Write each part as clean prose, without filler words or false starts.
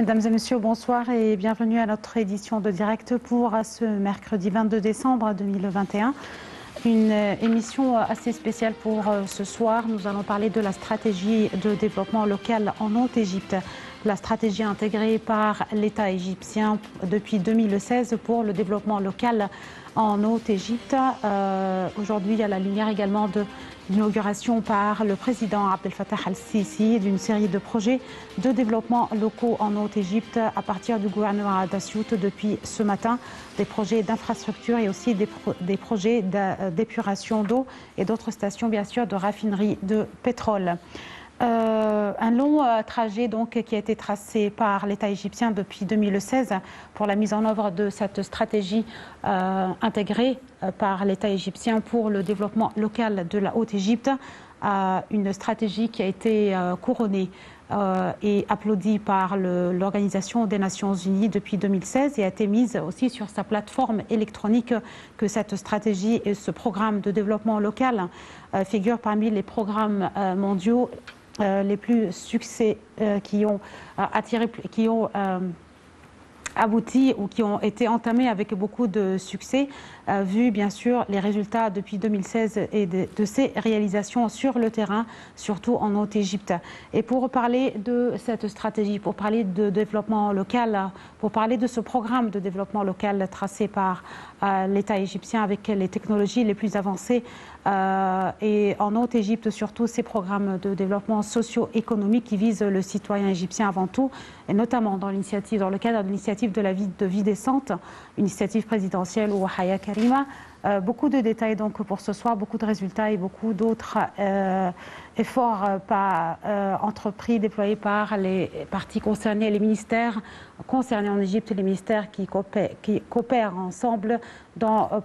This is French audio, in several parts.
Mesdames et messieurs, bonsoir et bienvenue à notre édition de direct pour ce mercredi 22 décembre 2021. Une émission assez spéciale pour ce soir. Nous allons parler de la stratégie de développement local en Haute-Égypte. La stratégie intégrée par l'État égyptien depuis 2016 pour le développement local en Haute-Égypte. Aujourd'hui, à la lumière également de l'inauguration par le président Abdel Fattah al-Sisi d'une série de projets de développement locaux en Haute-Égypte à partir du gouvernement d'Assiout depuis ce matin, des projets d'infrastructure et aussi des projets d'épuration d'eau et d'autres stations bien sûr de raffinerie de pétrole. Un long trajet donc qui a été tracé par l'État égyptien depuis 2016 pour la mise en œuvre de cette stratégie intégrée par l'État égyptien pour le développement local de la Haute-Égypte, une stratégie qui a été couronnée et applaudie par l'Organisation des Nations Unies depuis 2016 et a été mise aussi sur sa plateforme électronique que cette stratégie et ce programme de développement local figurent parmi les programmes mondiaux les plus succès qui ont abouti ou qui ont été entamés avec beaucoup de succès, vu bien sûr les résultats depuis 2016 et de ces réalisations sur le terrain, surtout en Haute-Égypte. Et pour parler de cette stratégie, pour parler de développement local, pour parler de ce programme de développement local tracé par l'État égyptien avec les technologies les plus avancées, et en Haute-Égypte surtout ces programmes de développement socio-économique qui visent le citoyen égyptien avant tout, et notamment dans le cadre de l'initiative de la vie décente, initiative présidentielle ou Haya Karima. Beaucoup de détails donc pour ce soir, beaucoup de résultats et beaucoup d'autres efforts entrepris, déployés par les parties concernées, les ministères concernés en Égypte, les ministères qui coopèrent ensemble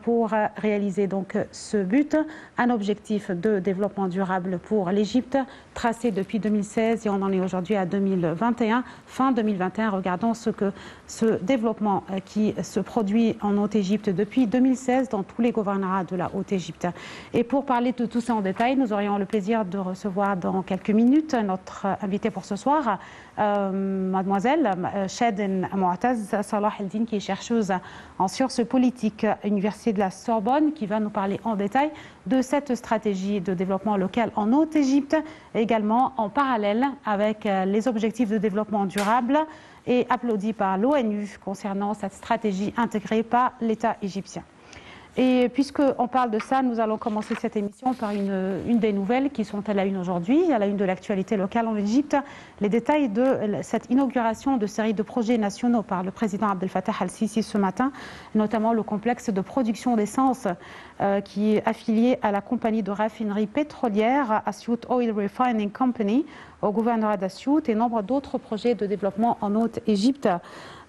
pour réaliser donc ce but, un objectif de développement durable pour l'Égypte tracé depuis 2016 et on en est aujourd'hui à 2021. Fin 2021, regardons ce développement qui se produit en Haute-Égypte depuis 2016 dans tous les gouvernorats de la Haute-Égypte. Et pour parler de tout ça en détail, nous aurions le plaisir de recevoir dans quelques minutes notre invitée pour ce soir, mademoiselle Shaden Mouataz Salah Eldin, qui est chercheuse en sciences politiques à l'Université de la Sorbonne, qui va nous parler en détail de cette stratégie de développement local en Haute-Égypte, également en parallèle avec les objectifs de développement durable et applaudie par l'ONU concernant cette stratégie intégrée par l'État égyptien. Et puisqu'on parle de ça, nous allons commencer cette émission par une des nouvelles qui sont à la une aujourd'hui, à la une de l'actualité locale en Égypte, les détails de cette inauguration de série de projets nationaux par le président Abdel Fattah al-Sisi ce matin, notamment le complexe de production d'essence qui est affilié à la compagnie de raffinerie pétrolière Assiout Oil Refining Company au gouvernorat d'Assiout et nombre d'autres projets de développement en Haute-Égypte.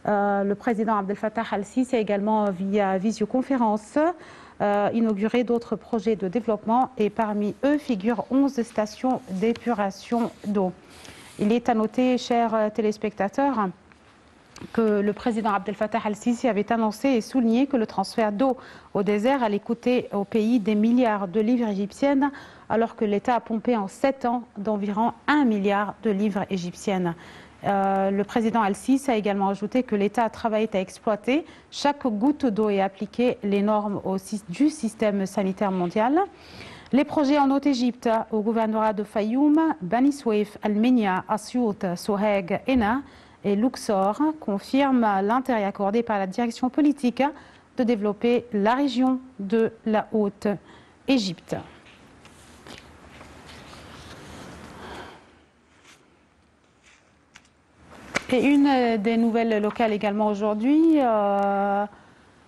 Le président Abdel Fattah al-Sisi a également, via visioconférence, inauguré d'autres projets de développement et parmi eux figurent 11 stations d'épuration d'eau. Il est à noter, chers téléspectateurs, que le président Abdel Fattah al-Sisi avait annoncé et souligné que le transfert d'eau au désert allait coûter au pays des milliards de livres égyptiennes, alors que l'État a pompé en 7 ans d'environ 1 milliard de livres égyptiennes. Le président al-Sisi a également ajouté que l'État travaillait à exploiter chaque goutte d'eau et appliquer les normes du système sanitaire mondial. Les projets en Haute-Égypte, au gouvernorat de Fayoum, Bani Souef, Al-Minya, Assiout, Soheg, Ena et Luxor confirment l'intérêt accordé par la direction politique de développer la région de la Haute-Égypte. Et une des nouvelles locales également aujourd'hui,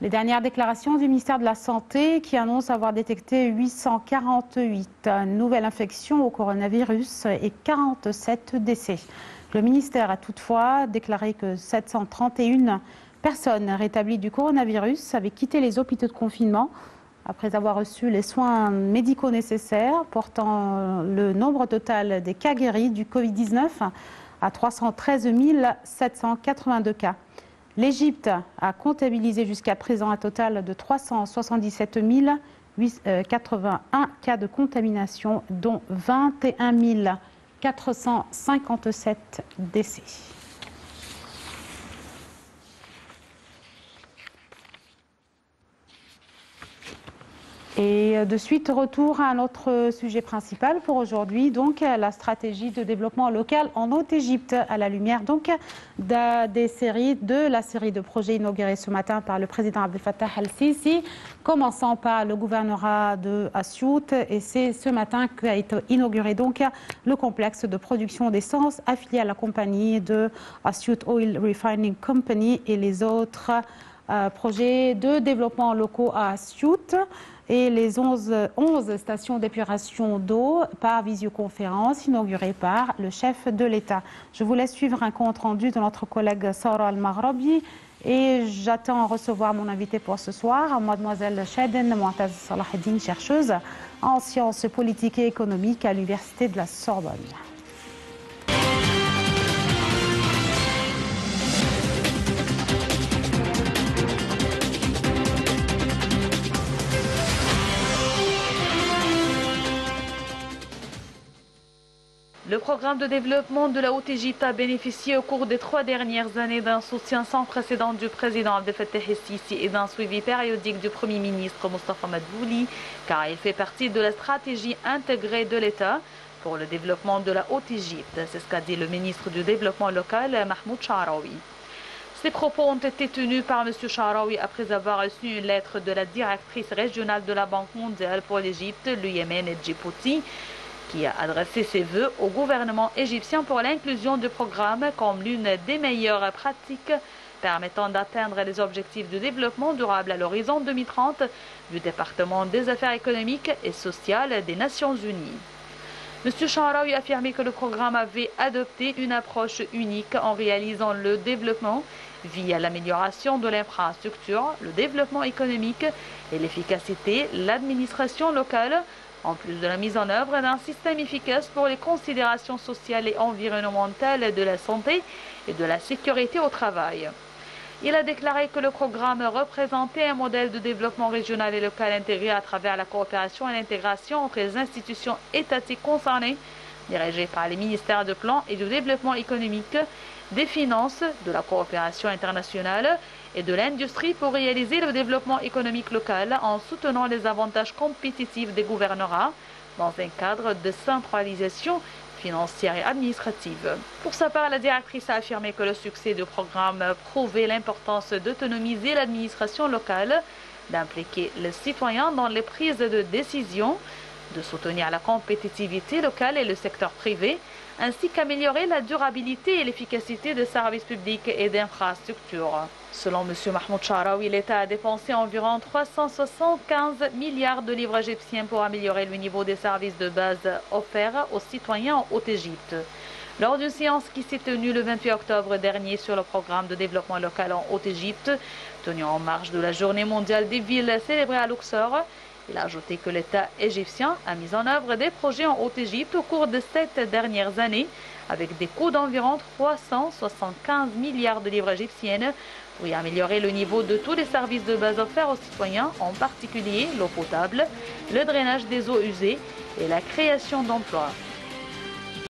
les dernières déclarations du ministère de la Santé qui annonce avoir détecté 848 nouvelles infections au coronavirus et 47 décès. Le ministère a toutefois déclaré que 731 personnes rétablies du coronavirus avaient quitté les hôpitaux de confinement après avoir reçu les soins médicaux nécessaires, portant le nombre total des cas guéris du Covid-19 à 313 782 cas. L'Égypte a comptabilisé jusqu'à présent un total de 377 081 cas de contamination, dont 21 457 décès. Et de suite, retour à notre sujet principal pour aujourd'hui, donc la stratégie de développement local en Haute-Égypte, à la lumière donc de la série de projets inaugurés ce matin par le président Abdel Fattah al-Sisi, commençant par le gouvernorat de Assiout. Et c'est ce matin qu'a été inauguré donc le complexe de production d'essence affilié à la compagnie de Assiout Oil Refining Company et les autres projets de développement locaux à Assiout et les 11 stations d'épuration d'eau par visioconférence inaugurées par le chef de l'État. Je vous laisse suivre un compte rendu de notre collègue Sara Al-Maghrabi et j'attends recevoir mon invité pour ce soir, mademoiselle Shaden Mouataz Salaheddine, chercheuse en sciences politiques et économiques à l'université de la Sorbonne. Le programme de développement de la Haute-Égypte a bénéficié au cours des 3 dernières années d'un soutien sans précédent du président Abdel Fattah el-Sisi et d'un suivi périodique du Premier ministre Mostafa Madbouli, car il fait partie de la stratégie intégrée de l'État pour le développement de la Haute-Égypte. C'est ce qu'a dit le ministre du Développement local, Mahmoud Sha'raoui. Ces propos ont été tenus par M. Sha'raoui après avoir reçu une lettre de la directrice régionale de la Banque mondiale pour l'Égypte, le Yémen et Djibouti, qui a adressé ses vœux au gouvernement égyptien pour l'inclusion du programme comme l'une des meilleures pratiques permettant d'atteindre les objectifs de développement durable à l'horizon 2030 du département des affaires économiques et sociales des Nations Unies. M. Sha'raoui a affirmé que le programme avait adopté une approche unique en réalisant le développement via l'amélioration de l'infrastructure, le développement économique et l'efficacité, l'administration locale, en plus de la mise en œuvre d'un système efficace pour les considérations sociales et environnementales de la santé et de la sécurité au travail. Il a déclaré que le programme représentait un modèle de développement régional et local intégré à travers la coopération et l'intégration entre les institutions étatiques concernées, dirigées par les ministères de plan et du développement économique, des finances, de la coopération internationale et de l'industrie pour réaliser le développement économique local en soutenant les avantages compétitifs des gouvernorats dans un cadre de centralisation financière et administrative. Pour sa part, la directrice a affirmé que le succès du programme prouvait l'importance d'autonomiser l'administration locale, d'impliquer les citoyens dans les prises de décision, de soutenir la compétitivité locale et le secteur privé, ainsi qu'améliorer la durabilité et l'efficacité des services publics et d'infrastructures. Selon M. Mahmoud Sha'raoui, l'État a dépensé environ 375 milliards de livres égyptiens pour améliorer le niveau des services de base offerts aux citoyens en Haute-Égypte. Lors d'une séance qui s'est tenue le 28 octobre dernier sur le programme de développement local en Haute-Égypte, tenue en marge de la Journée mondiale des villes célébrée à Luxor, il a ajouté que l'État égyptien a mis en œuvre des projets en Haute-Égypte au cours de 7 dernières années, avec des coûts d'environ 375 milliards de livres égyptiennes, pour y améliorer le niveau de tous les services de base offerts aux citoyens, en particulier l'eau potable, le drainage des eaux usées et la création d'emplois.